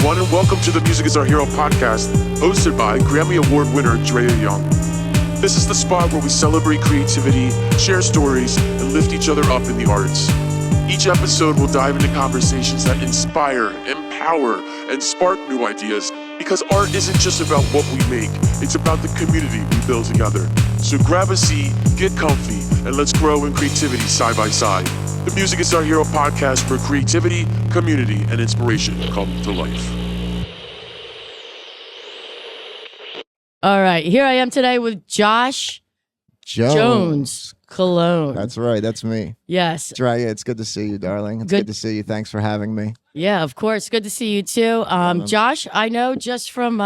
everyone, and welcome to the Music is Our Hero podcast, hosted by Grammy Award winner Drea Young. This is the spot where we celebrate creativity, share stories, and lift each other up in the arts. Each episode will dive into conversations that inspire, empower, and spark new ideas, because art isn't just about what we make, it's about the community we build together. So grab a seat, get comfy, and let's grow in creativity side by side. The Music is Our Hero podcast, where creativity, community, and inspiration come to life. All right, here I am today with Josh Jones Cologne. That's right, that's me. Yes. Drea, it's good to see you, darling. It's good to see you. Thanks for having me. Yeah, of course. Good to see you too. Josh, I know just from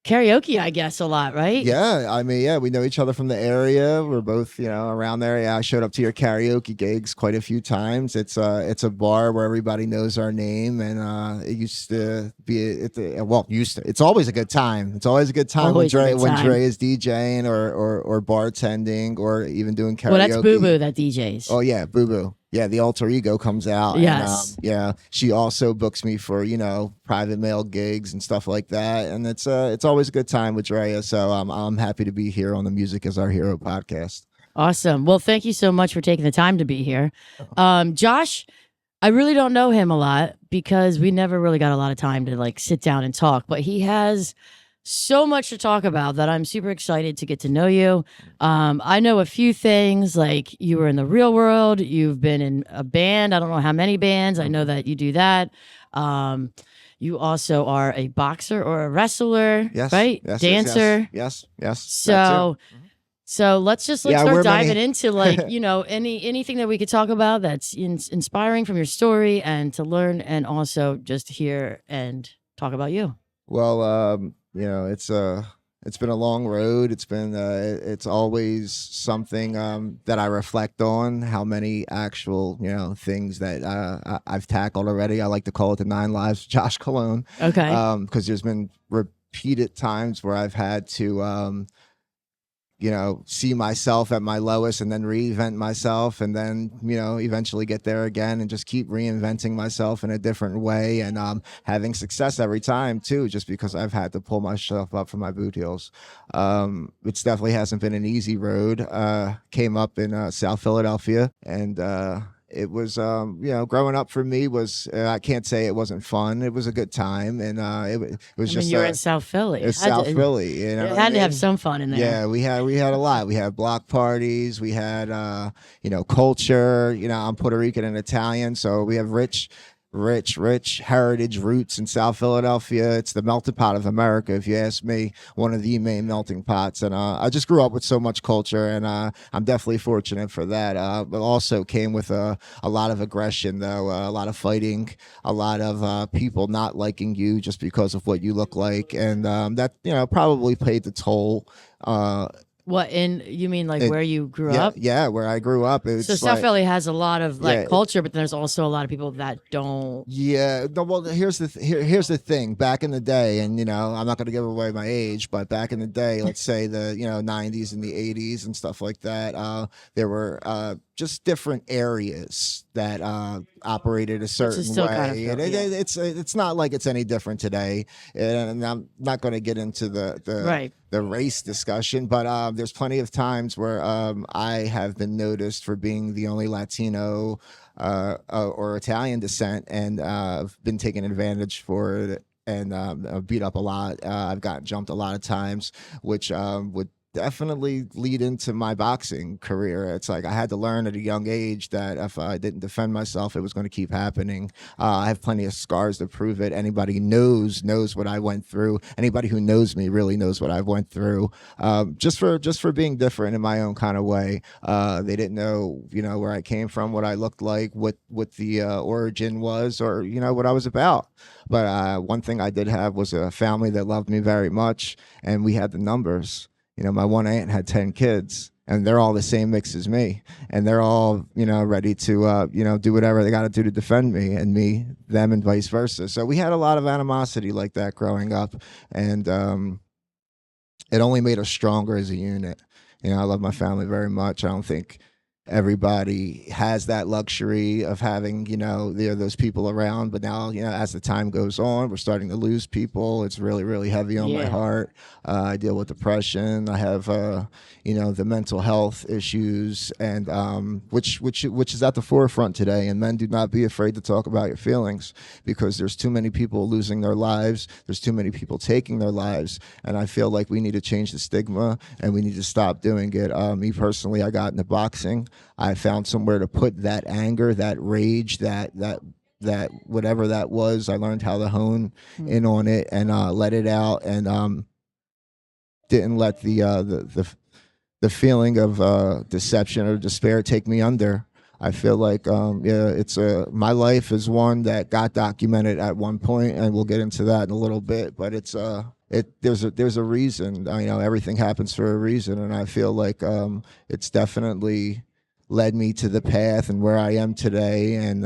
karaoke, I guess, a lot, right? Yeah, I mean, yeah, we know each other from the area. We're both, around there. Yeah, I showed up to your karaoke gigs quite a few times. It's a bar where everybody knows our name, and it used to be. It's always a good time. It's always a good time when Dre is DJing or bartending or even doing karaoke. Well, that's Boo Boo that DJs. Oh yeah, Boo Boo. Yeah, the alter ego comes out. Yes. And, she also books me for, private mail gigs and stuff like that. And it's always a good time with Drea. So I'm happy to be here on the Music is Our Hero podcast. Awesome. Well, thank you so much for taking the time to be here. Josh, I really don't know him a lot because we never really got a lot of time to sit down and talk, but he has so much to talk about that I'm super excited to get to know you. I know a few things, like you were in the real world, you've been in a band, I don't know how many bands, I know that you do that. You also are a boxer or a wrestler, yes, right? Yes, Dancer. Yes. So let's start diving into anything that we could talk about that's inspiring from your story and to learn, and also just hear and talk about you. Well, it's been a long road. It's been it's always something that I reflect on, how many actual things that I've tackled already. I like to call it the 9 lives of Josh Cologne. Okay. Because there's been repeated times where I've had to see myself at my lowest and then reinvent myself, and then, eventually get there again and just keep reinventing myself in a different way, and having success every time too, just because I've had to pull myself up from my boot heels. It definitely hasn't been an easy road. Came up in South Philadelphia, and it was, growing up for me was, I can't say it wasn't fun. It was a good time. And it was just. You're in South Philly. It's South Philly. You had to have some fun in there. Yeah, we had a lot. We had block parties. We had, culture. I'm Puerto Rican and Italian. So we have rich heritage roots in South Philadelphia. It's the melting pot of America, if you ask me, one of the main melting pots. And I just grew up with so much culture, and I'm definitely fortunate for that. But also came with a lot of aggression, though, a lot of fighting, a lot of people not liking you just because of what you look like. And that, probably paid the toll. You mean where you grew up? Yeah, where I grew up. So South Philly has a lot of culture, but there's also a lot of people that don't. Yeah, no, well, here's the thing. Back in the day, and I'm not going to give away my age, but back in the day, let's say the 90s and the 80s and stuff like that, there were just different areas that operated a certain way. It's not like it's any different today. And I'm not going to get into the race discussion, but there's plenty of times where I have been noticed for being the only Latino or Italian descent, and I've been taken advantage for it and beat up a lot. I've gotten jumped a lot of times, which would definitely lead into my boxing career. It's like I had to learn at a young age that if I didn't defend myself, it was going to keep happening. I have plenty of scars to prove it. Anybody knows what I went through. Anybody who knows me really knows what I went through. Just for being different in my own kind of way. They didn't know, where I came from, what I looked like, what the origin was, or what I was about. But one thing I did have was a family that loved me very much, and we had the numbers. My one aunt had 10 kids, and they're all the same mix as me, and they're all, ready to, do whatever they got to do to defend me, and me, them, and vice versa. So we had a lot of animosity like that growing up, and it only made us stronger as a unit. I love my family very much. I don't think everybody has that luxury of having, there are those people around. But now, as the time goes on, we're starting to lose people. It's really, really heavy on my Yeah. heart. I deal with depression. I have, the mental health issues, and which is at the forefront today. And men, do not be afraid to talk about your feelings, because there's too many people losing their lives. There's too many people taking their lives, and I feel like we need to change the stigma, and we need to stop doing it. Me personally, I got into boxing. I found somewhere to put that anger, that rage, that whatever that was. I learned how to hone in on it and let it out, and didn't let the feeling of deception or despair take me under. I feel like it's my life is one that got documented at one point, and we'll get into that in a little bit. But there's a reason. Everything happens for a reason, and I feel like it's definitely led me to the path and where I am today. And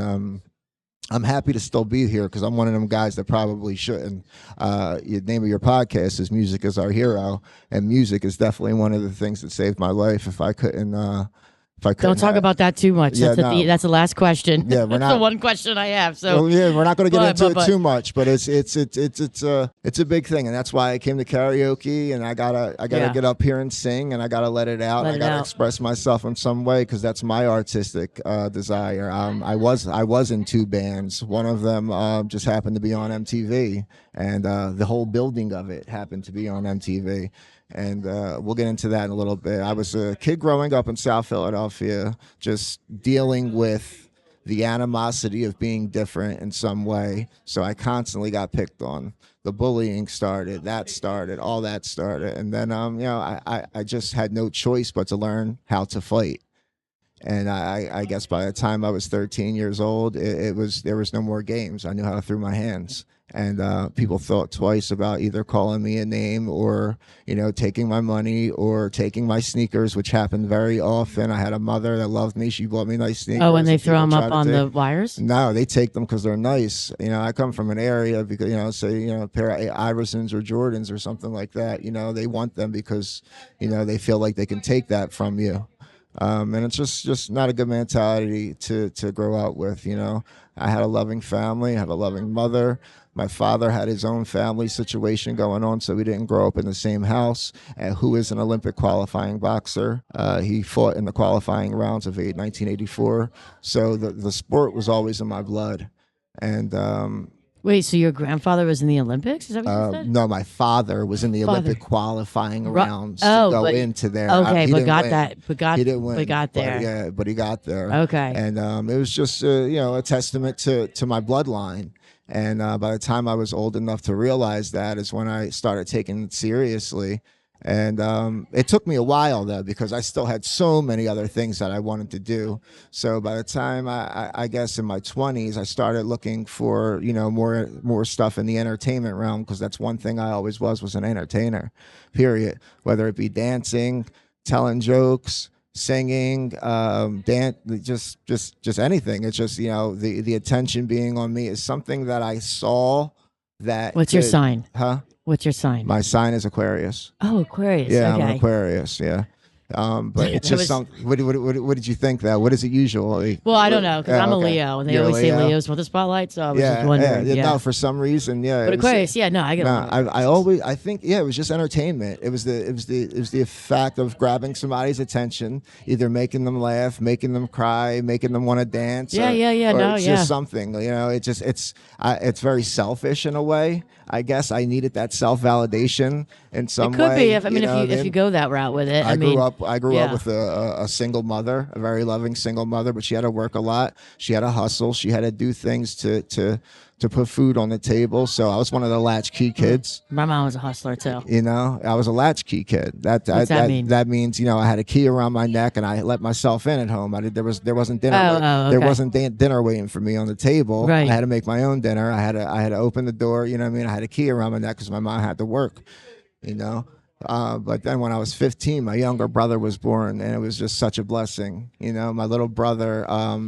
I'm happy to still be here, because I'm one of them guys that probably shouldn't. The name of your podcast is Music is Our Hero, and music is definitely one of the things that saved my life. If I couldn't Don't talk about that too much. Yeah, That's the last question. Yeah, That's the one question I have. So we're not going to get into it too much, but it's a big thing, and that's why I came to karaoke, and I gotta get up here and sing, and I gotta let it out. I gotta express myself in some way, because that's my artistic desire. I was in 2 bands. One of them just happened to be on MTV, and the whole building of it happened to be on MTV. And we'll get into that in a little bit. I was a kid growing up in South Philadelphia, just dealing with the animosity of being different in some way. So I constantly got picked on. The bullying started, all that started. And then, I just had no choice but to learn how to fight. And I guess by the time I was 13 years old, there was no more games. I knew how to throw my hands. And people thought twice about either calling me a name, or taking my money, or taking my sneakers, which happened very often. I had a mother that loved me. She bought me nice sneakers. Oh, and they throw them up on the wires? No, they take them because they're nice. I come from an area, because say a pair of Iversons or Jordans or something like that. They want them because they feel like they can take that from you. And it's just not a good mentality to grow up with. I had a loving family, I have a loving mother. My father had his own family situation going on, so we didn't grow up in the same house. And who is an Olympic qualifying boxer? He fought in the qualifying rounds of 1984. So the sport was always in my blood. And wait, so your grandfather was in the Olympics? Is that what you said? no, my father was in the Olympic qualifying rounds to go into there. Okay, he but didn't got win. that. But He didn't win. But got there. But he got there. Okay. And it was just a testament to my bloodline. And by the time I was old enough to realize that is when I started taking it seriously. And it took me a while, though, because I still had so many other things that I wanted to do. So by the time I guess in my 20s, I started looking for, more stuff in the entertainment realm, because that's one thing I always was an entertainer, period. Whether it be dancing, telling jokes, singing, dance, just anything. It's just, the attention being on me is something that I saw that. What's your sign? Huh? What's your sign? My sign is Aquarius. Oh, Aquarius. Yeah, okay. I'm an Aquarius. Yeah. But it's just something. What did you think that? What is it usually? Well, I don't know, because I'm a Leo, and they always say Leos want the spotlight. So I was just wondering. Yeah. No, for some reason, yeah. But Aquarius, I get it. I think, it was just entertainment. It was the fact of grabbing somebody's attention, either making them laugh, making them cry, making them want to dance. It's just something. It's very selfish in a way. I guess I needed that self-validation in some way. It could be if you go that route with it. I grew up with a single mother, a very loving single mother, but she had to work a lot. She had to hustle. She had to do things to put food on the table. So I was one of the latchkey kids. My mom was a hustler too. I was a latchkey kid. What's that mean? That means I had a key around my neck and I let myself in at home. There wasn't dinner. Okay. There wasn't dinner waiting for me on the table. Right. I had to make my own dinner. I had to open the door. I had a key around my neck because my mom had to work. But then when I was 15, my younger brother was born, and it was just such a blessing. You know, my little brother,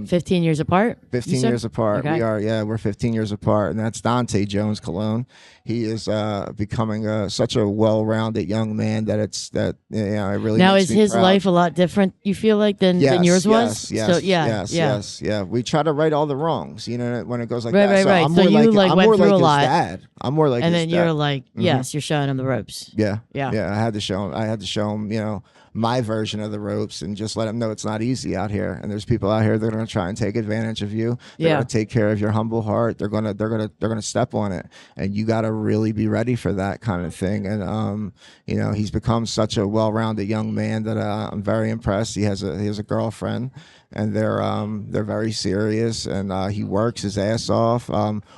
15 years apart? 15 years apart. Okay. We're 15 years apart, and that's Dante Jones Cologne. He is becoming such a well-rounded young man that it really Now, makes is me his proud. life a lot different, you feel like, than yours was? Yes, So, yeah. We try to right all the wrongs, you know, when it goes like Right, that. right, So right. I'm So more you, like, I'm went more through like a his lot. dad. I'm more like And his then dad. you're like, yes, you're showing him the ropes. Yeah. Yeah. I had to show him. I had to show him, you know, my version of the ropes, and just let him know it's not easy out here. And there's people out here that are going to try and take advantage of you. They're going to take care of your humble heart. They're going to step on it, and you got to really be ready for that kind of thing. And you know, he's become such a well-rounded young man that I'm very impressed. He has a girlfriend, and they're very serious, and he works his ass off.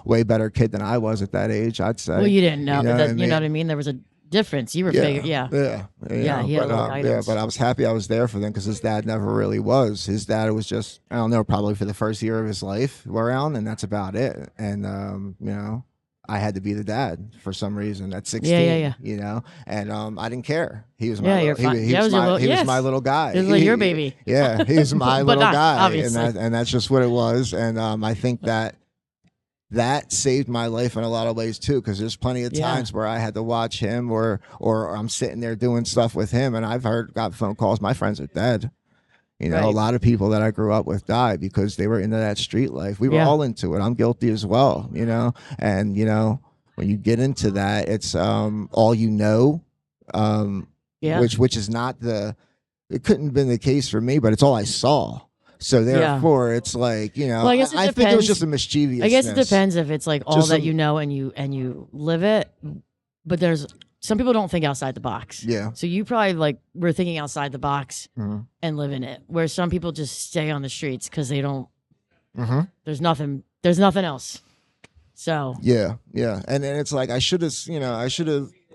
Way better kid than I was at that age, I'd say. Well, you didn't know, You know but what I you know what I mean? mean? There was a difference. You were figuring, Yeah, he had a little guidance. but I was happy I was there for them, because his dad never really was. His dad was just, I don't know, probably for the first year of his life around, and that's about it. And you know, I had to be the dad for some reason at 16. Yeah. You know, and I didn't care. He was Yeah, my you're little, fine. he That was was your my little- he was yes. my little guy. It was like your baby. Yeah, he was my But little not, guy, obviously. and that's just what it was. And I think that saved my life in a lot of ways too, because there's plenty of times where I had to watch him, or I'm sitting there doing stuff with him, and I've got phone calls. My friends are dead. You know, Right. a lot of people that I grew up with died because they were into that street life. We were Yeah. all into it. I'm guilty as well, you know. And you know, when you get into that, it's all you know, Yeah. which is not the. It couldn't have been the case for me, but it's all I saw. So therefore, it's like, you know, Well, I guess it I think it depends. was just a mischievous. I guess it depends if it's like all Just that some- you know and you live it. But there's some people don't think outside the box. Yeah. So you probably like were thinking outside the box Mhm. and living it, where some people just stay on the streets because they don't. Mhm. There's nothing else. So Yeah, and it's like I should have, you know,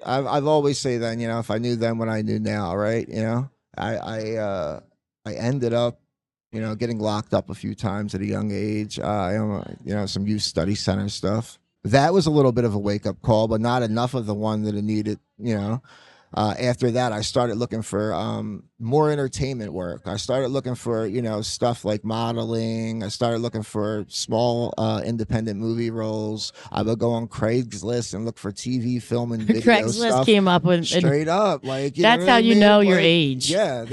I've always say that, you know, if I knew then what I knew now, right? You know, I ended up, you know, getting locked up a few times at a young age. I am, you know, some youth study center stuff. That was a little bit of a wake up call, but not enough of the one that it needed, you know. After that, I started looking for more entertainment work. I started looking for, you know, stuff like modeling. I started looking for small independent movie roles. I would go on Craigslist and look for TV, film, and video Craigslist stuff. came up with Straight up, like, you that's know what how I you mean? know your Like, age. Yeah,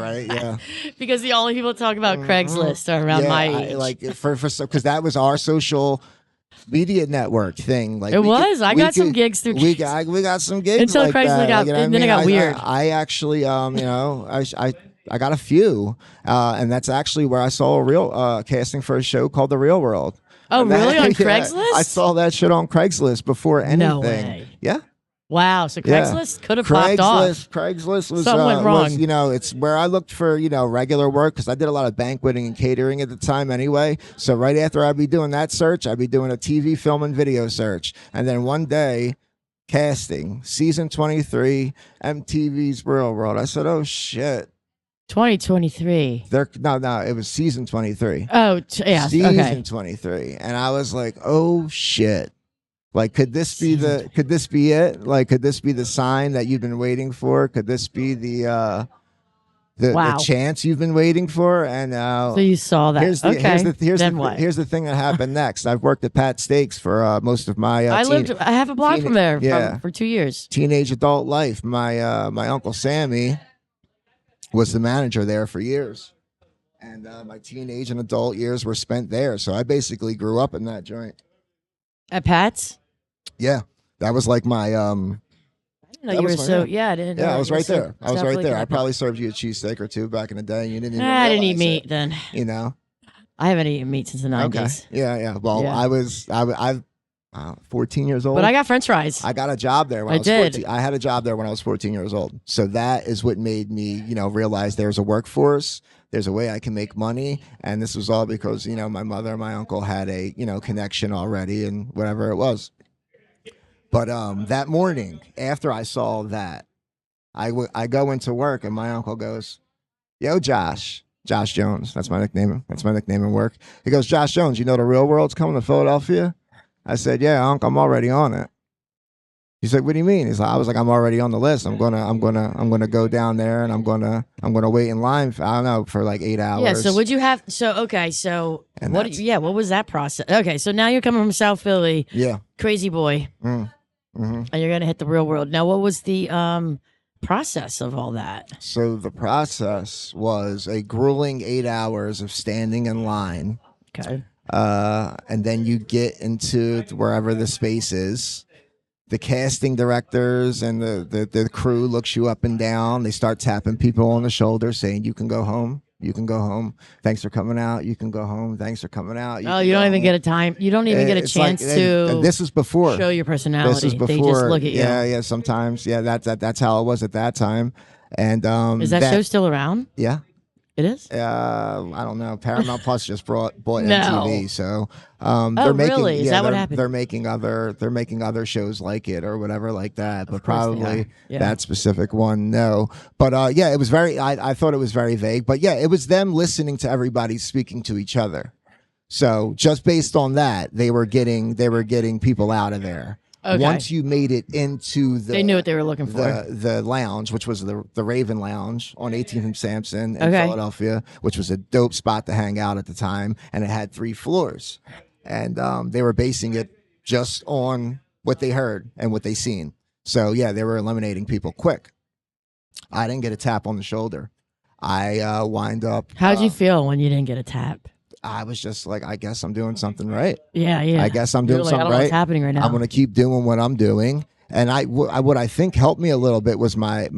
right, yeah. because the only people talk about Craigslist are around my age. Like for because that was our social media network thing. Like It was. I got some gigs through. we got some gigs Until like Craigslist that. got- Like, you know what and then I it got mean? weird. I actually, you know, I got a few, and that's actually where I saw a real casting for a show called The Real World. Oh, And that- really? On yeah, Craigslist? I saw that shit on Craigslist before anything. No way. Yeah. Wow. So Yeah. Craigslist could have popped off. Craigslist was, Something went wrong. you know, it's where I looked for, you know, regular work, because I did a lot of banqueting and catering at the time anyway. So right after I'd be doing that search, I'd be doing a TV, film, and video search. And then one day, casting, season 23, MTV's Real World. I said, oh shit. 2023. No, it was season 23. Oh, yeah. Season Okay. 23. And I was like, oh shit. Like, could this be it? Like, could this be the sign that you've been waiting for? Could this be the Wow. chance you've been waiting for? And So you saw that. here's Then what? here's the thing that happened next. I've worked at Pat Steaks for most of my I lived a half a block teen- from there yeah. for 2 years. teenage adult life. My uncle Sammy was the manager there for years, and my teenage and adult years were spent there. So I basically grew up in that joint. At Pat's? Yeah, that was like my I didn't know That you were was my- so. Yeah, I didn't know. Yeah, I was you were right so- there. I was right definitely there. I connected. probably served you a cheesesteak or two back in the day, and you didn't even I didn't eat realize meat it, then. you know? I haven't eaten meat since the 90s. Yeah. Well, Yeah. I'm 14 years old. But I got French fries. I got a job there when I I was did. 14. I had a job there when I was 14 years old. So that is what made me, you know, realize there's a workforce. There's a way I can make money. And this was all because, you know, my mother and my uncle had a, you know, connection already and whatever it was. But that morning, after I saw that, I go into work and my uncle goes, yo, Josh Jones. That's my nickname. That's my nickname in work. He goes, Josh Jones, you know The Real World's coming to Philadelphia? I said, yeah, Unc, I'm already on it. He's like, what do you mean? He's like, I was like, I'm already on the list. I'm gonna go down there and I'm gonna wait in line for, I don't know, for like 8 hours. Yeah. So would you have? So okay. So And what? that's- Yeah. What was that process? Okay. So now you're coming from South Philly, Yeah. crazy boy, Mm. hmm and you're gonna hit the real world. Now, what was the process of all that? So the process was a grueling 8 hours of standing in line. Okay. And then you get into wherever the space is. The casting directors and the crew looks you up and down. They start tapping people on the shoulder saying, you can go home. You can go home. Thanks for coming out. You can go home. Thanks for coming out. Oh, you don't even get a time. You don't even get a It's like- chance to. and this was before. show your personality. This was before. They just look at you. Yeah. Sometimes, yeah. That's how it was at that time. And Is that show still around? Yeah. It is. I don't know. Paramount Plus just bought No. MTV, so Oh, they're making. really? Is yeah, that what they're- happened? They're making other shows like it or whatever like that. But Of course they probably are. Yeah. that specific one, no. But yeah, it was very. I thought it was very vague. But yeah, it was them listening to everybody speaking to each other. So just based on that, they were getting people out of there. Okay. Once you made it into the, They knew what they were looking for. the lounge, which was the Raven Lounge on 18th and Sampson in Okay. Philadelphia, which was a dope spot to hang out at the time, and it had 3 floors, and they were basing it just on what they heard and what they seen. So yeah, they were eliminating people quick. I didn't get a tap on the shoulder. I wind up. How'd you feel when you didn't get a tap? I was just like, I guess I'm doing something right. Yeah, yeah. I guess I'm You're doing like, I something don't know right. what's happening right now. I'm going to keep doing what I'm doing. And what I think helped me a little bit was my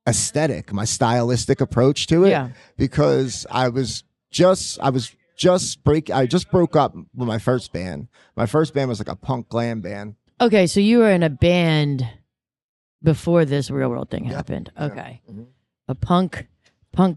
aesthetic, my stylistic approach to it. Yeah. Because I just broke up with my first band. My first band was like a punk glam band. Okay, so you were in a band before this real world thing happened. Okay. Mhm. A punk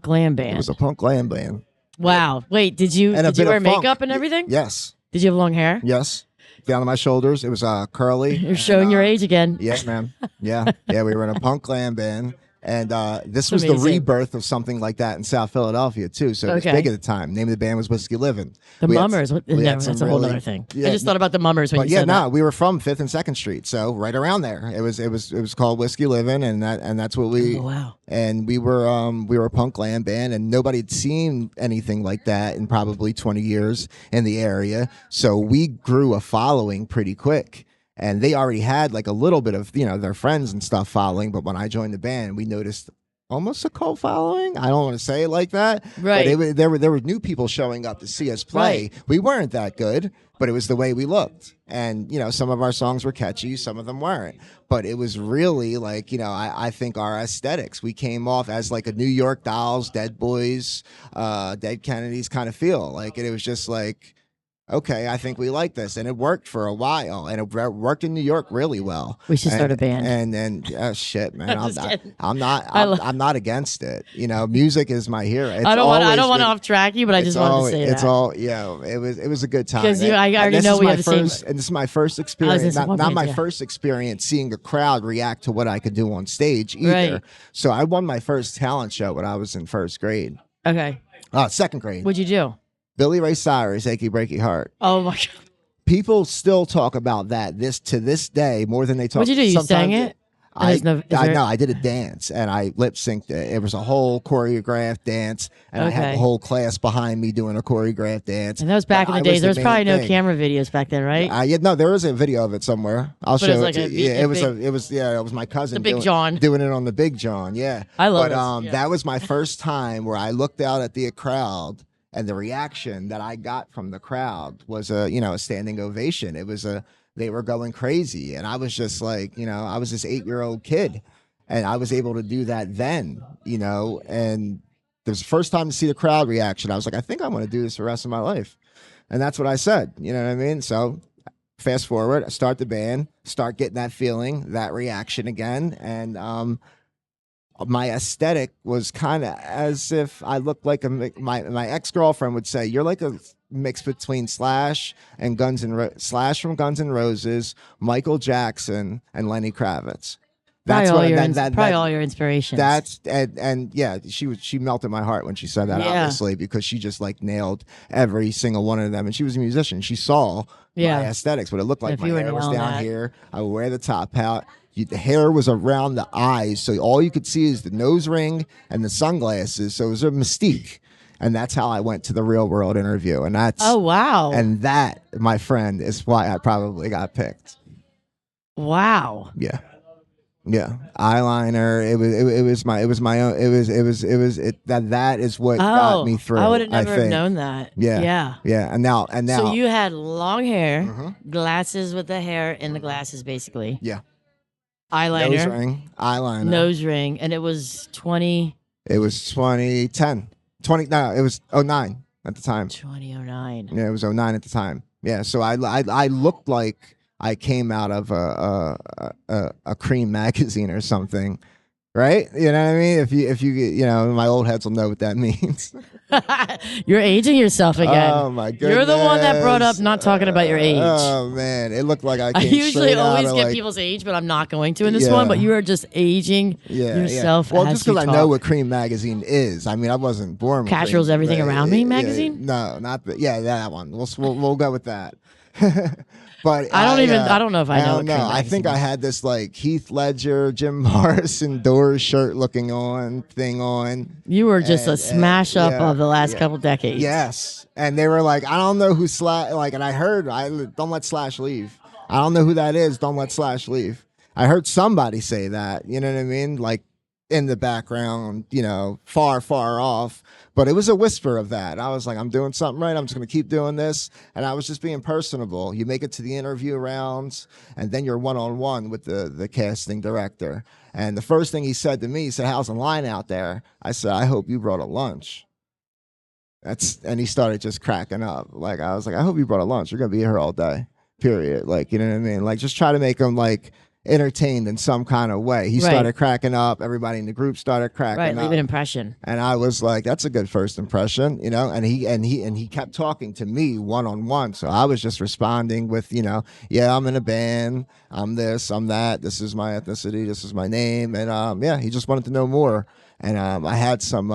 glam band. It was a punk glam band. Wow. Wait, did you And a bit wear of funk. makeup and everything? Yes. Did you have long hair? Yes. Down to my shoulders. It was curly. You're showing your age again. Yes, ma'am. Yeah. Yeah, we were in a punk glam band. And this was the Amazing. rebirth of something like that in South Philadelphia, too. So it was Okay. big at the time. Name of the band was Whiskey Livin'. The We had- Mummers. we had No, some that's a whole really- other thing. yeah, I just thought about the Mummers when But you yeah, said no, that. we were from 5th and 2nd Street, so right around there. It was called Whiskey Livin', and that's what we. Oh, wow. And we were a punk glam band, and nobody had seen anything like that in probably 20 years in the area. So we grew a following pretty quick. And they already had like a little bit of, their friends and stuff following. But when I joined the band, we noticed almost a cult following. I don't want to say it like that. Right. But there were new people showing up to see us play. Right. We weren't that good, but it was the way we looked. And, some of our songs were catchy, some of them weren't. But it was really like, I think our aesthetics, we came off as like a New York Dolls, Dead Boys, Dead Kennedys kind of feel. Like it was just like, okay, I think we like this. And it worked for a while. And it worked in New York really well. We should start a band. And shit, man. I'm just kidding. I'm not against it. Music is my hero. It's I don't want always to been- off track you, but I just wanted to say it's that. all it was a good time. 'Cause I And already this know is we my have the same- first, and this is my first I experience. was just Not wondering, my yeah. first experience seeing a crowd react to what I could do on stage either. Right. So I won my first talent show when I was in 1st grade. Okay. 2nd grade. What'd you do? Billy Ray Cyrus, Achy Breaky Heart. Oh my God. People still talk about that to this day more than they talk. What'd you do? You sang sometimes it? I Is there- I did a dance and I lip synced it. It was a whole choreographed dance, and I had Okay. the whole class behind me doing a choreographed dance. And that was back in the I days. was There was main probably no thing. camera videos back then, right? Yeah, no, there is a video of it somewhere. I'll But it show was it. like To a you. big- Yeah, it was my cousin. The Big doing, John. doing it on the Big John. Yeah, I love But this. Yeah. that was my first time where I looked out at the crowd, and the reaction that I got from the crowd was a standing ovation. They were going crazy, and I was just like, I was this 8-year-old kid, and I was able to do that then, and it was the first time to see the crowd reaction. I was like, I think I want to do this the rest of my life. And that's what I said. You know what I mean? So fast forward, I start the band, start getting that feeling, that reaction again. And my aesthetic was kind of as if I looked like my ex-girlfriend would say, you're like a mix between Slash and Slash from Guns N' Roses, Michael Jackson, and Lenny Kravitz. That's probably what all your that, probably that, all your inspirations. that's and yeah, she melted my heart when she said that, Yeah. obviously, because she just like nailed every single one of them, and she was a musician. She saw Yeah. my aesthetics, but it looked like If my you were hair was nailing down that. here. I would wear the top hat. The hair was around the eyes, so all you could see is the nose ring and the sunglasses. So it was a mystique, and that's how I went to the Real World interview. And that's Oh wow. and that, my friend, is why I probably got picked. Wow. Yeah. Yeah, eyeliner. It was my own. That is what got me through. I would have never have think. known that. Yeah, Yeah. yeah. And now, So you had long hair, Mhm. glasses with the hair in the glasses, basically. yeah, Eyeliner, nose ring, eyeliner. nose ring, and it was 2009. It was 2010. 20. No, it was 09 at the time. 2009. Yeah, it was 09 at the time. Yeah, so I looked like I came out of a Cream magazine or something, right? You know what I mean? If you my old heads will know what that means. You're aging yourself again. Oh my goodness! You're the one that brought up not talking about your age. Oh man, it looked like I I came usually straight out always of, get like, people's age, but I'm not going to in this Yeah. one. But you are just aging yourself. Well, as just you because I talk. know what Cream magazine is. I mean, I wasn't born with Casual's Cream. Everything Around Me magazine? No, not the, yeah, that one. We'll go with that. But I don't know if I know what don't know. Cream I think magazine I is. had this like Heath Ledger, Jim Morrison Doors shirt looking thing on. You were just a And- smash up yeah, of the last yeah. couple decades. Yes, and they were like, I don't know who Slash, like, and I heard, don't let Slash leave. I don't know who that is. Don't let Slash leave. I heard somebody say that. You know what I mean? Like in the background, far, far off. But it was a whisper of that. I was like, I'm doing something right. I'm just going to keep doing this. And I was just being personable. You make it to the interview rounds, and then you're one-on-one with the casting director. And the first thing he said to me, he said, how's the line out there? I said, I hope you brought a lunch. And he started just cracking up. Like, I was like, I hope you brought a lunch. You're going to be here all day, period. Like, you know what I mean? Like, just try to make him, like, entertained in some kind of way. He Right. started cracking up. Everybody in the group started cracking Right, up. leave an impression. And I was like, that's a good first impression, and he kept talking to me one-on-one. So I was just responding with, yeah, I'm in a band, I'm this, I'm that, this is my ethnicity, this is my name. And yeah, he just wanted to know more. And I had some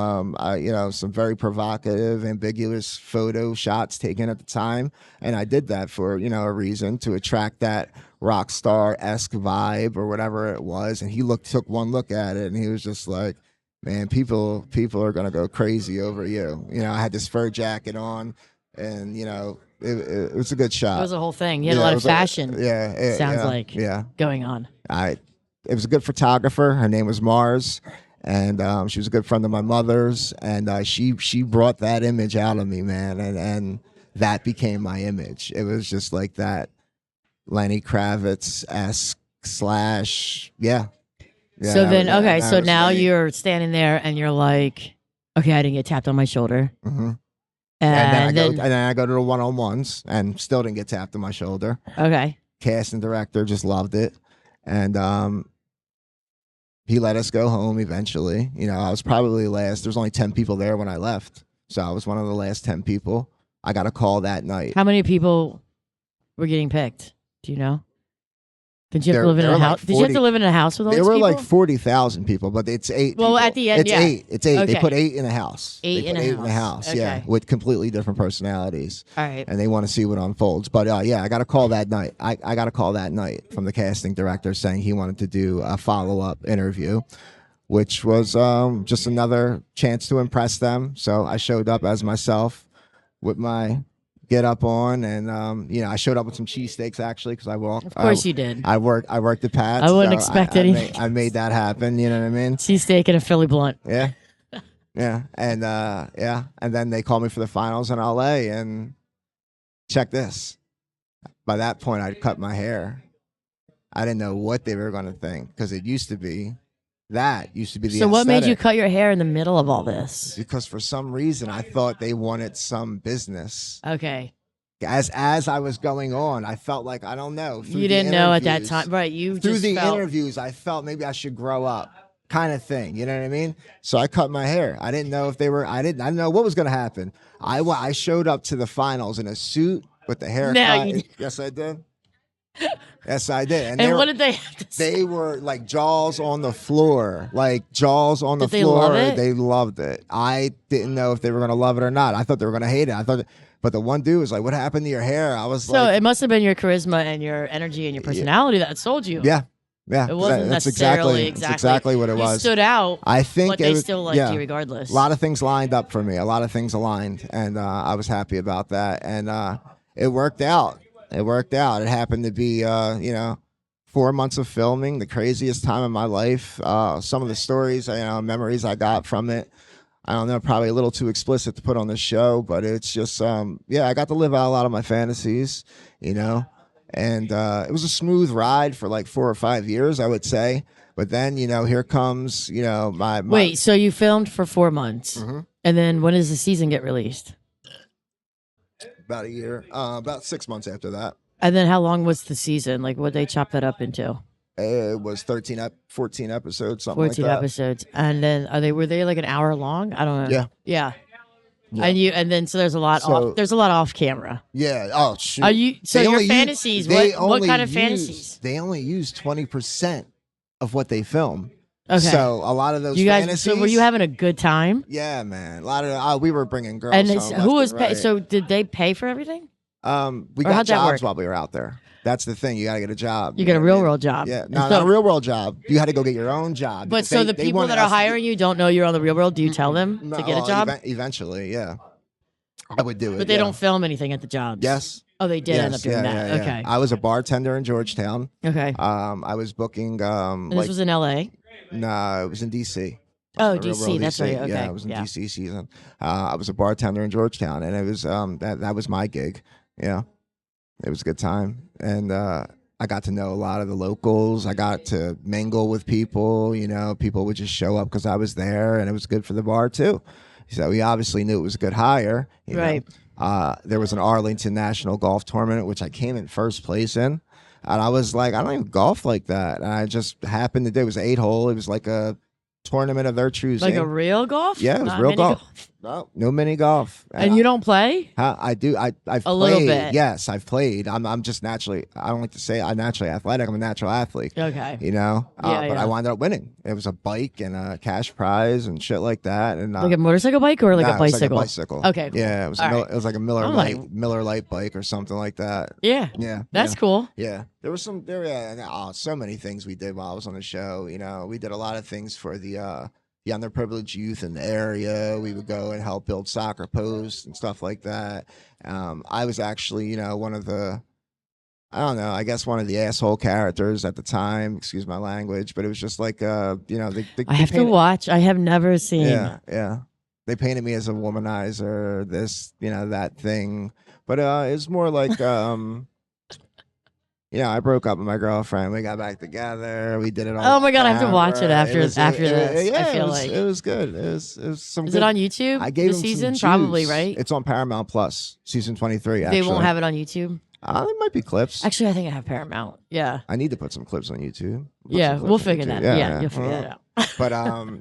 some very provocative, ambiguous photo shots taken at the time, and I did that for a reason, to attract that rock star-esque vibe or whatever it was. And he took one look at it, and he was just like, man, people are gonna go crazy over you. I had this fur jacket on, and it was a good shot. It was a whole thing. You had a lot of fashion. Sounds like going on. It was a good photographer. Her name was Mars. And she was a good friend of my mother's, and she brought that image out of me, man, and that became my image. It was just like that Lenny Kravitz-esque Slash, yeah. So then, okay, so was now me. you're standing there and you're like, okay, I didn't get tapped on my shoulder. Mm-hmm. And and then I go to the one-on-ones, and still didn't get tapped on my shoulder. okay. Casting director just loved it, and he let us go home eventually. I was probably last. There was only 10 people there when I left, so I was one of the last 10 people. I got a call that night. How many people were getting picked? Do you know? Did you have to There- live in there a were like house? Did you have to 40 live in a house with all There these were people? like 40,000 people, but it's 8. Well, people. at the end, it's yeah. 8. It's 8. They Okay. put 8 in a house. Eight They in put a 8 in a house. house. Yeah, Okay. with completely different personalities, All right. and they want to see what unfolds. But yeah, I got a call that night. I got a call that night from the casting director saying he wanted to do a follow-up interview, which was just another chance to impress them. So I showed up as myself with my get up on, and I showed up with some cheesesteaks actually, because I walked. Of course you did. I worked at Pat's. I wouldn't so expect I anything. I made that happen. You know what I mean? Cheesesteak and a Philly blunt. Yeah, yeah, and and then they called me for the finals in LA, and check this. By that point, I'd cut my hair. I didn't know what they were going to think, because it used to be the. So what made you aesthetic. cut your hair in the middle of all this? Because for some reason I thought they wanted some business. Okay. As I was going on, I felt like, I don't know. through You the didn't know at that interviews- time. Right. You Through just the felt. interviews, I felt maybe I should grow up, kind of thing. You know what I mean? So I cut my hair. I didn't know if they were. I didn't know what was going to happen. I showed up to the finals in a suit with the haircut. No, you didn't. Yes, I did. Yes, I did. And they what were, did they have to say? they were like jaws on the floor, like jaws on the Did they floor. love it? They loved it. I didn't know if they were gonna love it or not. I thought they were gonna hate it. I thought, but the one dude was like, "What happened to your hair?" I was So like, it must have been your charisma and your energy and your personality that sold you. "Yeah, yeah." It wasn't That's necessarily That's exactly what it You was. stood out, I think but they was, still liked you regardless. A lot of things lined up for me. A lot of things aligned, and I was happy about that. And it worked out. It worked out. It happened to be, 4 months of filming, the craziest time of my life. Some of the stories, memories I got from it. I don't know, probably a little too explicit to put on the show, but it's just, I got to live out a lot of my fantasies, and it was a smooth ride for like 4 or 5 years, I would say. But then, here comes, my Wait, so you filmed for 4 months, Mhm. and then when does the season get released? About a year, about 6 months after that. And then how long was the season? Like, what they chop that up into? It was 14 episodes, something 14 like that. episodes. And then were they like an hour long? I don't know. Yeah. Yeah. Yeah. And then so there's a lot off camera. Yeah. Oh, shoot. Are you so They your only fantasies? use- What kind of fantasies? They only use 20% of what they film. Okay. So a lot of those You guys, fantasies. so were you having a good time? Yeah, man. A lot of we were bringing girls. And home it's, left who was and pay, right. so did they pay for everything? We or got how'd that work? jobs while we were out there. That's the thing. You got to get a job. You get a know what I real mean? world job. Yeah, And no, so- not a real world job. You had to go get your own job. But because so they- the they people wanted that are us to hiring you don't know you're on the real world. Do you tell them No, to get a well, job? Eventually, yeah. I would do it. But they yeah. don't film anything at the jobs. Yes. Oh, they did end up doing that. Yeah. Okay. I was a bartender in Georgetown. Okay. I was booking. And this was in L.A. No, it was in D.C. Oh, Real D.C. world That's right. Okay. Yeah, it was in D.C. season. I was a bartender in Georgetown, and it was that was my gig. Yeah, it was a good time, and I got to know a lot of the locals. I got to mingle with people. People would just show up because I was there, and it was good for the bar too. So we obviously knew it was a good hire. Right. There was an Arlington National Golf Tournament, which I came in first place in. And I was like, I don't even golf like that. And I just happened to do it. It was 8-hole. It was like a tournament of their choosing. Like a real golf? Yeah, it was Not real mini golf. No mini golf. And you don't play? I do. I've A played. little bit. Yes, I've played. I'm just naturally. I don't like to say I'm naturally athletic. I'm a natural athlete. Okay. But yeah. I wound up winning. It was a bike and a cash prize and shit like that. And Like a motorcycle bike or like nah, a bicycle? It was like a bicycle. Okay, cool. Yeah, it was. All right. It was like a Miller I'm light like- Miller light bike or something like that. Yeah. Yeah, That's yeah. cool. Yeah, there was some so many things we did while I was on the show. We did a lot of things for the underprivileged youth in the area. We would go and help build soccer posts and stuff like that. I was actually, one of the, I don't know, I guess one of the asshole characters at the time. Excuse my language, but it was just like, they I have to watch. I have never seen. Yeah. They painted me as a womanizer, this, that thing. But it was more like, I broke up with my girlfriend. We got back together. We did it all. Oh my God, I have to watch it after this. I feel like it was good. It was some. Is good, it on YouTube? I gave the him season, some probably, juice. right? It's on Paramount Plus, season 23. Actually, They won't have it on YouTube. There might be clips. Actually, I think I have Paramount. Yeah. I need to put some clips on YouTube. Yeah, we'll figure that. Yeah, you'll figure that out. But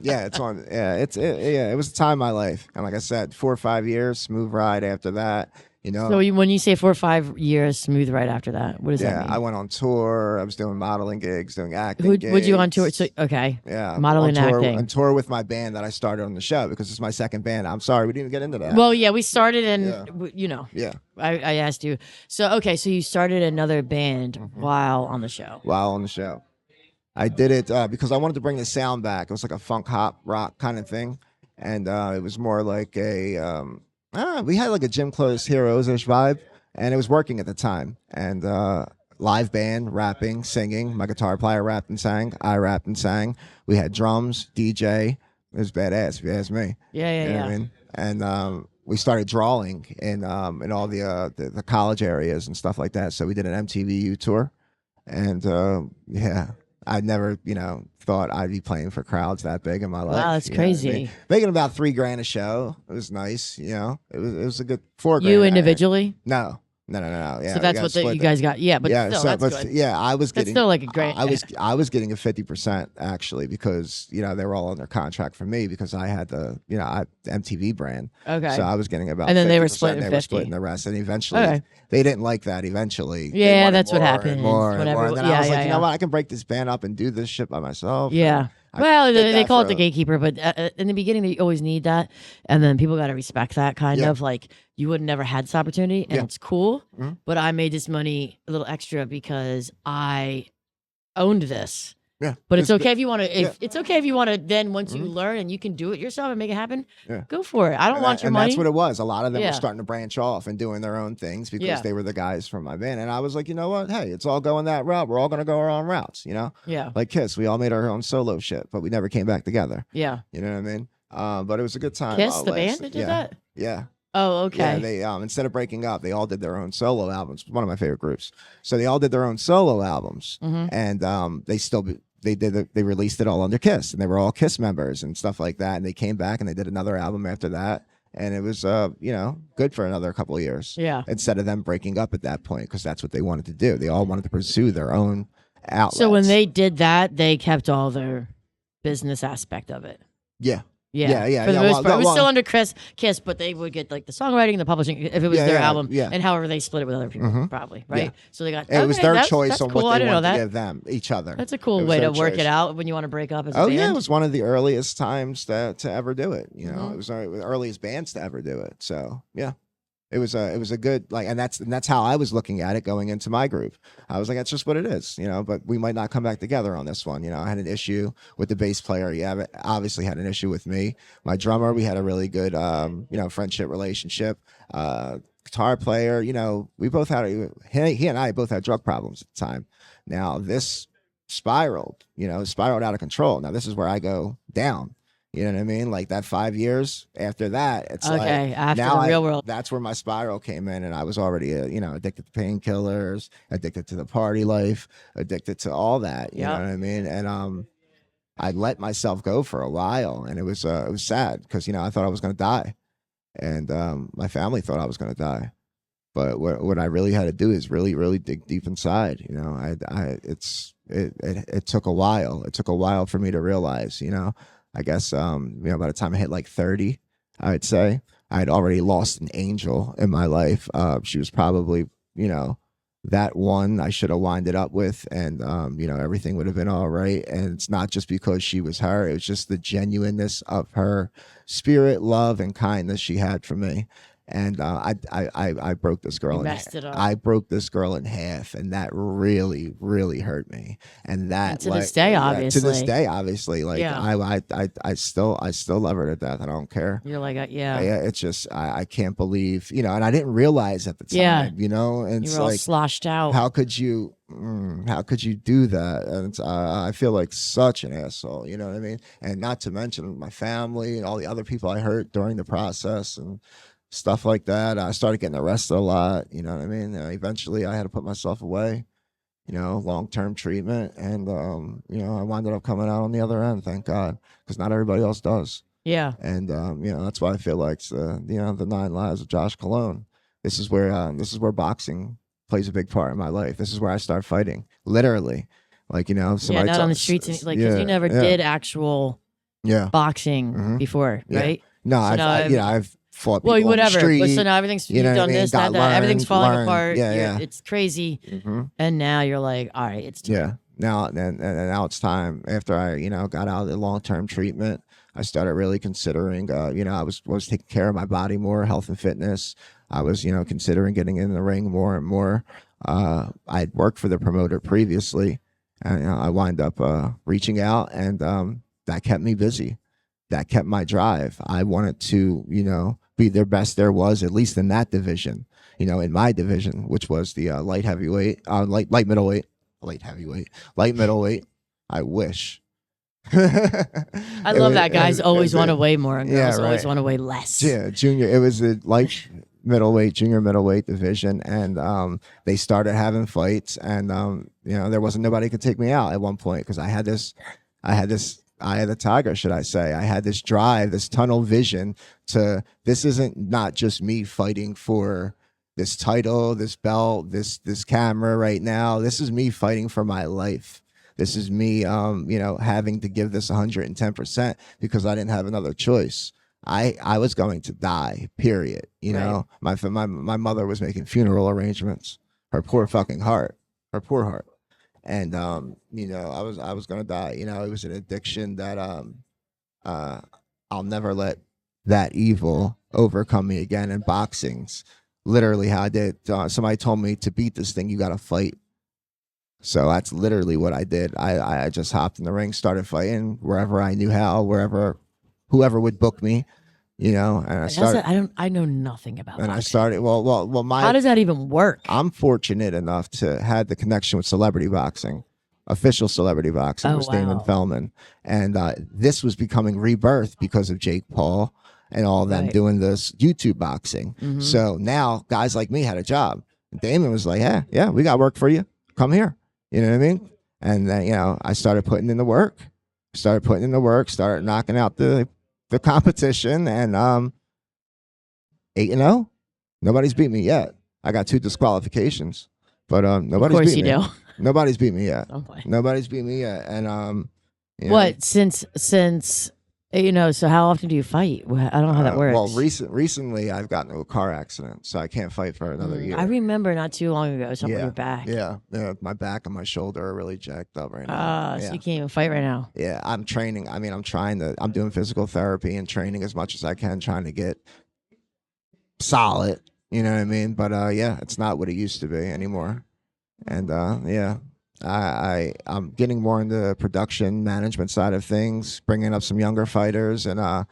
it's on. Yeah, it was a time of my life, and like I said, 4 or 5 years, smooth ride after that. So when you say 4 or 5 years smooth right after that, what does that mean? I went on tour. I was doing modeling gigs, doing acting gigs. Would you on tour? So, okay. Yeah. Modeling on tour, acting. On tour with my band that I started on the show because it's my second band. I'm sorry, we didn't even get into that. Well, yeah, we started and, Yeah. I asked you. So you started another band while on the show. While on the show. I did it because I wanted to bring the sound back. It was like a funk hop rock kind of thing. And it was more like a... we had like a Gym Clothes Heroes-ish vibe, and it was working at the time. And live band, rapping, singing. My guitar player rapped and sang. I rapped and sang. We had drums, DJ. It was badass, if you ask me. Yeah. You know what I mean? And we started drawing in all the college areas and stuff like that. So we did an MTVU tour, and I never, thought I'd be playing for crowds that big in my life. Wow, that's crazy. Making about $3,000 a show. It was nice, It was a good $4,000. You individually? No, No. Yeah, So that's what you guys got. Yeah, but still, that's good. yeah, I was That's getting still like a great. I was getting a 50% actually because they were all under contract for me because I had the MTV brand. Okay. So I was getting about And then 50%, they were splitting they 50. were splitting the rest, and eventually Okay. they didn't like that. Eventually, they Yeah, wanted that's what more happens. and more and Whenever- more. And then yeah, I was like, yeah, you know yeah. what? I can break this band up and do this shit by myself. Yeah. I Well, did they that call for it the gatekeeper, but in the beginning, you always need that, and then people got to respect that kind Yeah. of like you would never had this opportunity, and Yeah. it's cool. Mhm. But I made this money a little extra because I owned this. Yeah, But it's okay if you want to. yeah. It's okay if you want to. Then once you Mhm. learn and you can do it yourself and make it happen, Yeah. go for it. I don't want your and money. that's what it was. A lot of them Yeah. were starting to branch off and doing their own things because Yeah. they were the guys from my band. And I was like, you know what? Hey, it's all going that route. We're all going to go our own routes, Yeah. Like Kiss, we all made our own solo shit, but we never came back together. Yeah. You know what I mean? But it was a good time. Kiss the band that did yeah. that. Yeah. Oh, Yeah, okay. they instead of breaking up, they all did their own solo albums. One of my favorite groups. So they all did their own solo albums, Mhm. and they released it all under Kiss, and they were all Kiss members and stuff like that. And they came back and they did another album after that, and it was good for another couple of years. Yeah. Instead of them breaking up at that point, because that's what they wanted to do. They all wanted to pursue their own outlets. So when they did that, they kept all their business aspect of it. yeah. Yeah, Yeah. For the Yeah, most well, part, it was well- still under Kiss, but they would get like the songwriting, the publishing, if it was Yeah, their yeah, album, yeah. and however they split it with other people, Mhm. probably, right? Yeah. So they got It was okay, their that's choice on cool. what I they didn't know wanted to that. give them, each other. That's a cool It was way to their work choice. it out when you want to break up as a Oh band. yeah, it was one of the earliest times to ever do it. Mhm. It was the earliest bands to ever do it. So yeah, it was a good and that's how I was looking at it going into my group. I was like, that's just what it is, But we might not come back together on this one. I had an issue with the bass player. Yeah, but obviously had an issue with me. My drummer, we had a really good friendship relationship. Guitar player, we both had he and I both had drug problems at the time. Now this spiraled out of control. Now this is where I go down. You know what I mean? Like that 5 years after that, it's Okay, like after now the real world. That's where my spiral came in, and I was already addicted to painkillers, addicted to the party life, addicted to all that. You know Yep. what I mean? And I let myself go for a while, and it was sad because I thought I was going to die, and my family thought I was going to die. But what I really had to do is really, really dig deep inside. It took a while. It took a while for me to realize. I guess by the time I hit like 30, I'd say I had already lost an angel in my life. She was probably that one I should have winded up with, and everything would have been all right. And it's not just because she was her; it was just the genuineness of her spirit, love, and kindness she had for me. And I broke this girl. Messed it up. I broke this girl in half, and that really, really hurt me. And that to this day, to this obviously. day, obviously, like Yeah. I still love her to death. I don't care. You're like, yeah. It's just I can't believe and I didn't realize at the time. Yeah. And You it's were all like sloshed out. how could you do that? And it's, I feel like such an asshole. You know what I mean? And not to mention my family and all the other people I hurt during the process and stuff like that. I started getting arrested a lot. You know what I mean? Eventually, I had to put myself away. Long-term treatment, and I wound up coming out on the other end. Thank God, because not everybody else does. Yeah. And that's why I feel like it's the 9 Lives of Josh Cologne. This is where boxing plays a big part in my life. This is where I start fighting, literally. Like Yeah, somebody not on the streets. Because you never did actual boxing Mhm. before, Yeah. right? No, So now I've fought people Well, on the whatever. street. But so now everything's you know you've what I done mean? this, Got that, everything's falling learned. apart. Yeah, yeah. It's crazy. Mhm. And now you're like, all right, it's time. Yeah. Now and now it's time. After I got out of the long-term treatment, I started really considering. I was taking care of my body more, health and fitness. I was considering getting in the ring more and more. I'd worked for the promoter previously, and I wind up reaching out, and that kept me busy. That kept my drive. I wanted to be their best there was, at least in that division. In my division, which was the light heavyweight, light middleweight. Light heavyweight, light middleweight. I wish. I love that guys always want to weigh more and girls Yeah, always right. want to weigh less. Yeah, junior. It was the light middleweight, junior middleweight division, and they started having fights, and there wasn't nobody could take me out at one point because I had the tiger, should I say. I had this drive, this tunnel vision to this isn't not just me fighting for this title, this belt, this camera right now. This is me fighting for my life. This is me, having to give this 110% because I didn't have another choice. I was going to die, period. My mother was making funeral arrangements. Her poor fucking heart. Her poor heart. And, I was going to die. It was an addiction that I'll never let that evil overcome me again. And boxing's literally how I did. Somebody told me to beat this thing, you got to fight. So that's literally what I did. I just hopped in the ring, started fighting wherever I knew how, whoever would book me, and I started. I know nothing about. And boxing. I started. Well. How does that even work? I'm fortunate enough to had the connection with celebrity boxing, official celebrity boxing with Damon Feldman, and this was becoming rebirth because of Jake Paul and all of them doing this YouTube boxing. Mm-hmm. So now guys like me had a job. Damon was like, yeah, we got work for you. Come here. You know what I mean? And then, I started putting in the work, started knocking out the competition, and 8-0. Nobody's beat me yet. I got 2 disqualifications, but nobody's beat me. Of course you do. Nobody's beat me yet. Nobody's beat me yet. And what since so how often do you fight? I don't know how that works. Well, recently I've gotten into a car accident, so I can't fight for another year. I remember not too long ago something with your back. Yeah, my back and my shoulder are really jacked up right now. So you can't even fight right now. Yeah, I'm training. I mean, I'm doing physical therapy and training as much as I can, trying to get solid. You know what I mean? But it's not what it used to be anymore. And I'm getting more into the production management side of things, bringing up some younger fighters, and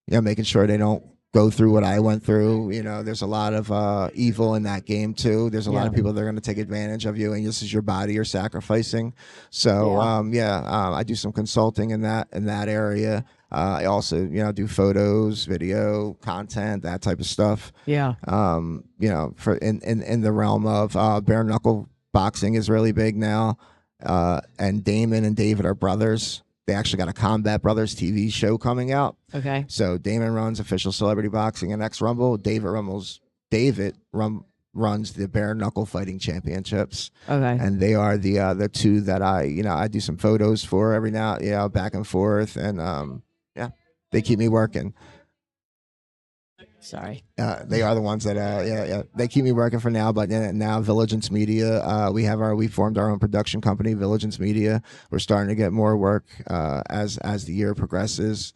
making sure they don't go through what I went through. There's a lot of evil in that game too. There's a lot of people that are going to take advantage of you, and this is your body you're sacrificing. So I do some consulting in that area. I also do photos, video, content, that type of stuff. Yeah. For in the realm of bare knuckle boxing is really big now, and Damon and David are brothers. They actually got a Combat Brothers TV show coming out. Okay. So Damon runs Official Celebrity Boxing and X Rumble. David runs the Bare Knuckle Fighting Championships. Okay. And they are the 2 that I do some photos for every now, back and forth, and they keep me working. Sorry. They are the ones that they keep me working for now. But now Vigilance Media, we formed our own production company, Vigilance Media. We're starting to get more work as the year progresses.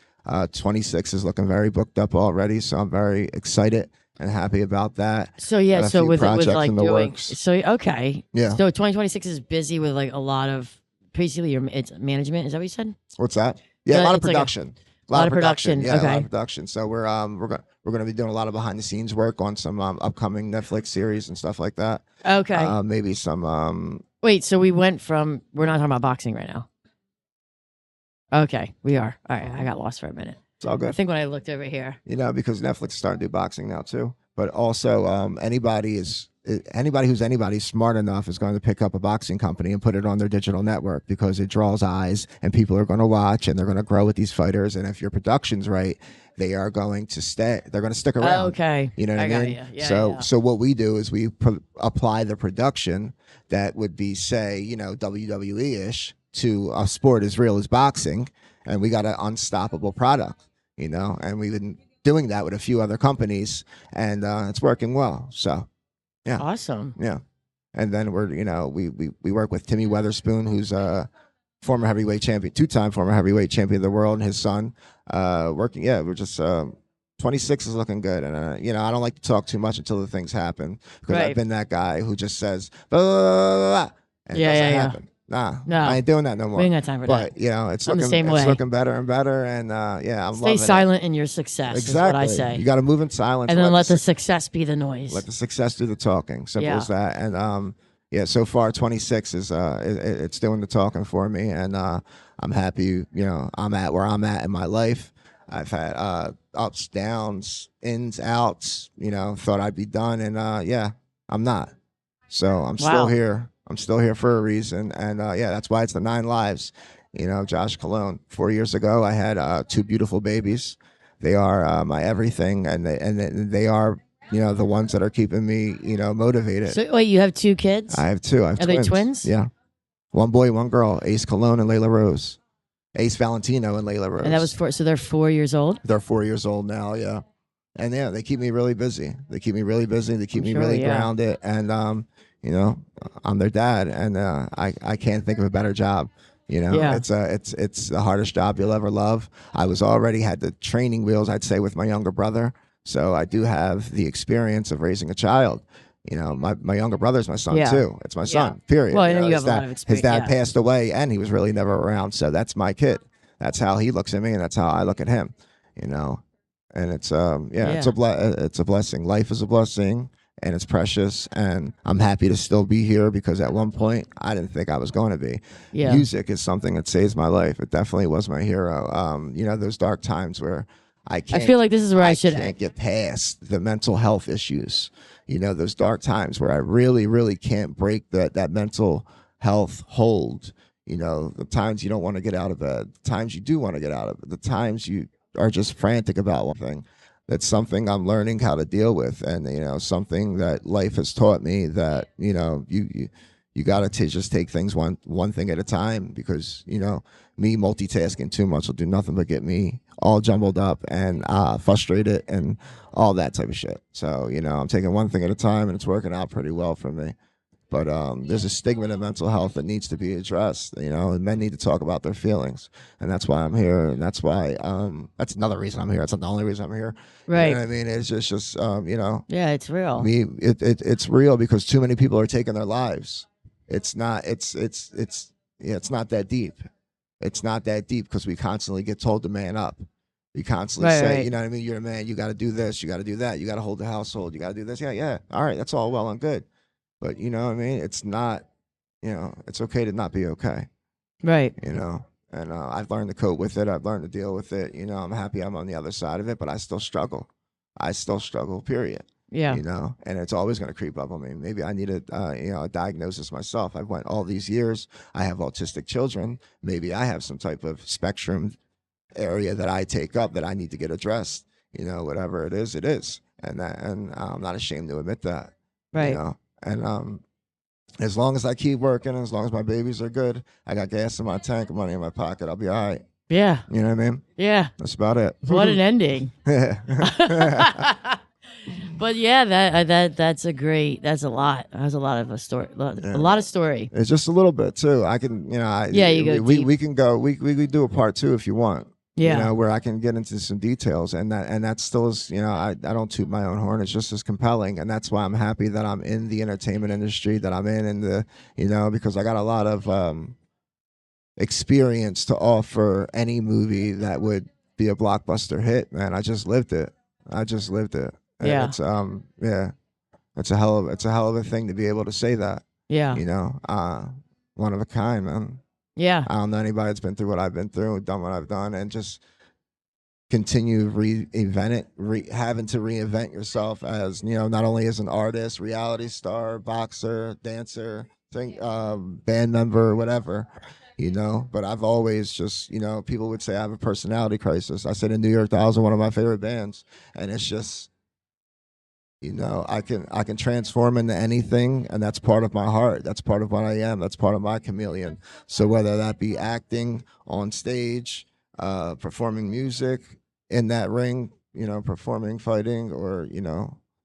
26 is looking very booked up already, so I'm very excited and happy about that. So with like doing works. So okay. Yeah. So 2026 is busy with like a lot of basically it's management. Is that what you said? What's that? Yeah, a lot of Like production. a lot of production. Yeah, okay. a lot of production. So we're going to be doing a lot of behind the scenes work on some upcoming Netflix series and stuff like that. Okay. Maybe some. Wait, so we're not talking about boxing right now. Okay, we are. All right, I got lost for a minute. It's all good. I think when I looked over here. Because Netflix is starting to do boxing now too. But also, anybody who's smart enough is going to pick up a boxing company and put it on their digital network because it draws eyes and people are going to watch and they're going to grow with these fighters. And if your production's right, they are going to stay. They're going to stick around. Okay. You know what I mean? Got you. Yeah, so what we do is we apply the production that would be, say, WWE-ish to a sport as real as boxing, and we got an unstoppable product. And we've been doing that with a few other companies, and it's working well. So. Yeah. Awesome. Yeah. And then we work with Timmy Weatherspoon, who's a former heavyweight champion, 2-time former heavyweight champion of the world, and his son working. Yeah, we're just 26 is looking good. And I don't like to talk too much until the things happen because I've been that guy who just says blah, blah, blah, blah, and it doesn't happen. Nah, no, I ain't doing that no more. We ain't got time for that. But it's looking better and better, and I'm Stay loving silent it. in your success. Exactly. Is what I say. You got to move in silence, and then let the success be the noise. Let the success do the talking. Simple as that. And so far 26 is it's doing the talking for me, and I'm happy. I'm at where I'm at in my life. I've had ups, downs, ins, outs. Thought I'd be done, and I'm not. So I'm still here. I'm still here for a reason, and that's why it's the 9 lives. Josh Colon. 4 years ago, I had 2 beautiful babies. They are my everything, and they are the ones that are keeping me, motivated. So wait, you have 2 kids? I have 2. I have Are twins. they twins? Yeah. 1 boy, 1 girl. Ace Cologne and Layla Rose. Ace Valentino and Layla Rose. And that was so they're 4 years old? They're 4 years old now, yeah. And yeah, they keep me really busy. They keep me really busy. They keep me really grounded. And, I'm their dad. And I can't think of a better job. It's the hardest job you'll ever love. I was already had the training wheels, I'd say, with my younger brother. So I do have the experience of raising a child. My younger brother's my son too. It's my son, period. Well, you have a lot of experience. His dad passed away and he was really never around. So that's my kid. That's how he looks at me and that's how I look at him, And it's it's a blessing. Life is a blessing and it's precious. And I'm happy to still be here because at one point I didn't think I was going to be. Yeah. Music is something that saves my life. It definitely was my hero. Those dark times where I feel like this is where I can't get past the mental health issues. Those dark times where I really, really can't break that mental health hold. The times you don't want to get out of bed, the times you do want to get out of it, the times you are just frantic about one thing. That's something I'm learning how to deal with. And, something that life has taught me that, you got to just take things one thing at a time because, me multitasking too much will do nothing but get me all jumbled up and frustrated and all that type of shit. So, I'm taking one thing at a time and it's working out pretty well for me. But there's a stigma to mental health that needs to be addressed, and men need to talk about their feelings. And that's why I'm here. And that's why, that's another reason I'm here. That's not the only reason I'm here. Right. You know what I mean? It's just yeah, it's real. It's real because too many people are taking their lives. It's not that deep. It's not that deep because we constantly get told to man up. We constantly say, you know what I mean? You're a man. You got to do this. You got to do that. You got to hold the household. You got to do this. Yeah. All right. That's all well and good. But you know what I mean? It's not, it's okay to not be okay. Right. And I've learned to cope with it. I've learned to deal with it. I'm happy I'm on the other side of it, but I still struggle. Period. Yeah. And it's always going to creep up on me. Maybe I need a diagnosis myself. I've went all these years. I have autistic children. Maybe I have some type of spectrum area that I take up that I need to get addressed. Whatever it is. And I'm not ashamed to admit that. Right. And as long as I keep working, as long as my babies are good, I got gas in my tank, money in my pocket, I'll be all right. Yeah. You know what I mean? Yeah. That's about it. What an ending. But yeah, that's a lot. That's a lot of a story. A lot of story. It's just a little bit too. I can, we can go. We do a part 2 if you want. Yeah. Where I can get into some details, and that still is, I don't toot my own horn. It's just as compelling, and that's why I'm happy that I'm in the entertainment industry that I'm in the, because I got a lot of experience to offer any movie that would be a blockbuster hit. Man, I just lived it. And yeah. It's a hell of a thing to be able to say that. Yeah. One of a kind, man. Yeah. I don't know anybody that's been through what I've been through, done what I've done, and just continue having to reinvent yourself as, not only as an artist, reality star, boxer, dancer, band member, whatever, but I've always just, people would say I have a personality crisis. I said in New York Dolls are one of my favorite bands, and it's just, I can transform into anything, and that's part of my heart. That's part of what I am. That's part of my chameleon. So whether that be acting on stage, performing music in that ring, performing, fighting, or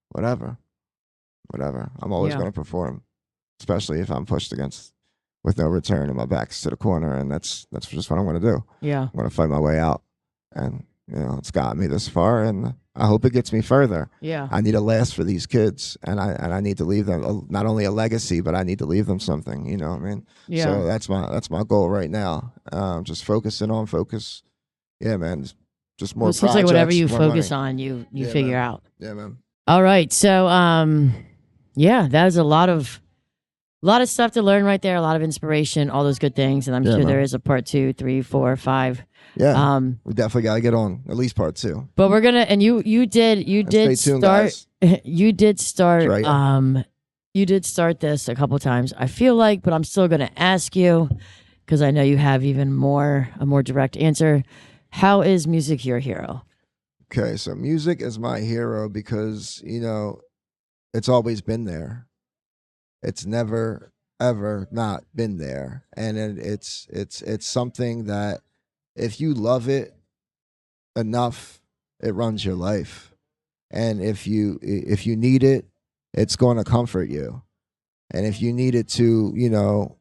whatever. I'm always going to perform, especially if I'm pushed against with no return and my back's to the corner, and that's just what I'm going to do. Yeah, I'm going to fight my way out, and it's got me this far, and I hope it gets me further. Yeah. I need to last for these kids, and I need to leave them not only a legacy, but I need to leave them something. You know what I mean? Yeah. So that's my goal right now. Just focusing on focus. Yeah, man. Just more. Well, it seems like whatever you focus money. on, you figure man. out. Yeah, man. All right. So, yeah, that was a lot of stuff to learn right there. A lot of inspiration, all those good things, and I'm sure there is a part 2, 3, 4, 5. Yeah, we definitely got to get on at least part 2. But we're gonna, and you did stay tuned, start. guys. You did start. Right. You did start this a couple times. I feel like, but I'm still gonna ask you because I know you have a more direct answer. How is music your hero? Okay, so music is my hero because, it's always been there. It's never ever not been there. And it's something that if you love it enough, it runs your life. And if you need it, it's going to comfort you. And if you need it to,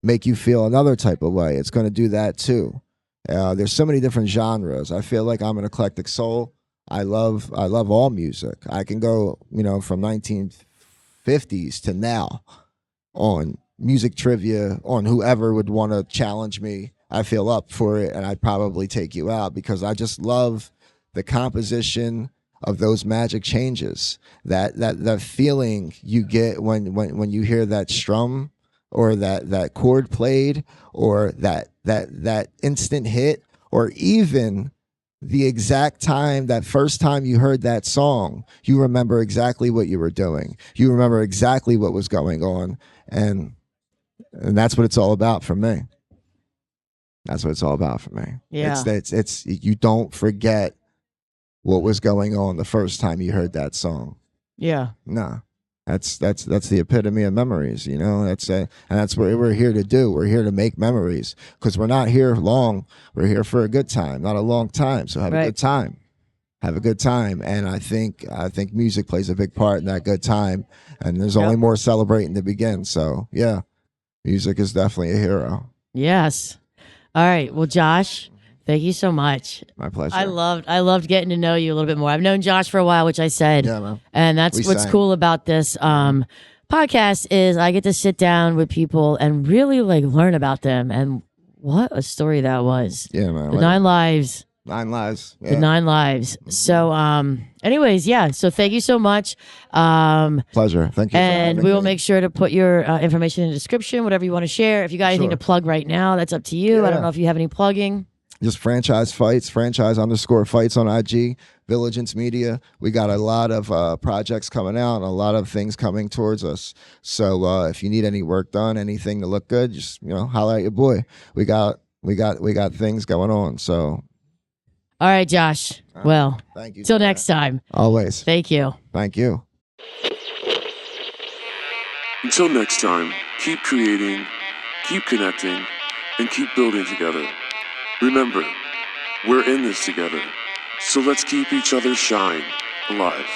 make you feel another type of way, it's going to do that too. There's so many different genres. I feel like I'm an eclectic soul. I love all music. I can go, from 1950s to now on music trivia, on whoever would want to challenge me. I feel up for it, and I'd probably take you out because I just love the composition of those magic changes. That feeling you get when you hear that strum or that chord played or that instant hit, or even the exact time, that first time you heard that song, you remember exactly what you were doing. You remember exactly what was going on. And that's what it's all about for me. That's what it's all about for me. Yeah. It's you don't forget what was going on the first time you heard that song. Yeah. No. That's the epitome of memories, and that's what we're here to do. We're here to make memories because we're not here long. We're here for a good time, not a long time. So have a good time. Have a good time. And I think music plays a big part in that good time. And there's only more celebrating to begin. So yeah, music is definitely a hero. Yes. All right. Well, Josh, thank you so much. My pleasure. I loved getting to know you a little bit more. I've known Josh for a while, which I said. Yeah, man. And that's what's cool about this podcast is I get to sit down with people and really learn about them. And what a story that was. Yeah, man. The 9 lives. 9 lives. Yeah. The 9 lives. So anyways, yeah. So thank you so much. Pleasure. Thank you. And we will make sure to put your information in the description, whatever you want to share. If you got anything to plug right now, that's up to you. I don't know if you have any plugging. Just franchise _fights on IG, Vigilance Media. We got a lot of projects coming out and a lot of things coming towards us. So if you need any work done, anything to look good, just holler at your boy. We got things going on. So all right, Josh. Well, thank you. Till next time. Always. Thank you. Thank you. Until next time, keep creating, keep connecting, and keep building together. Remember, we're in this together, so let's keep each other's shine alive.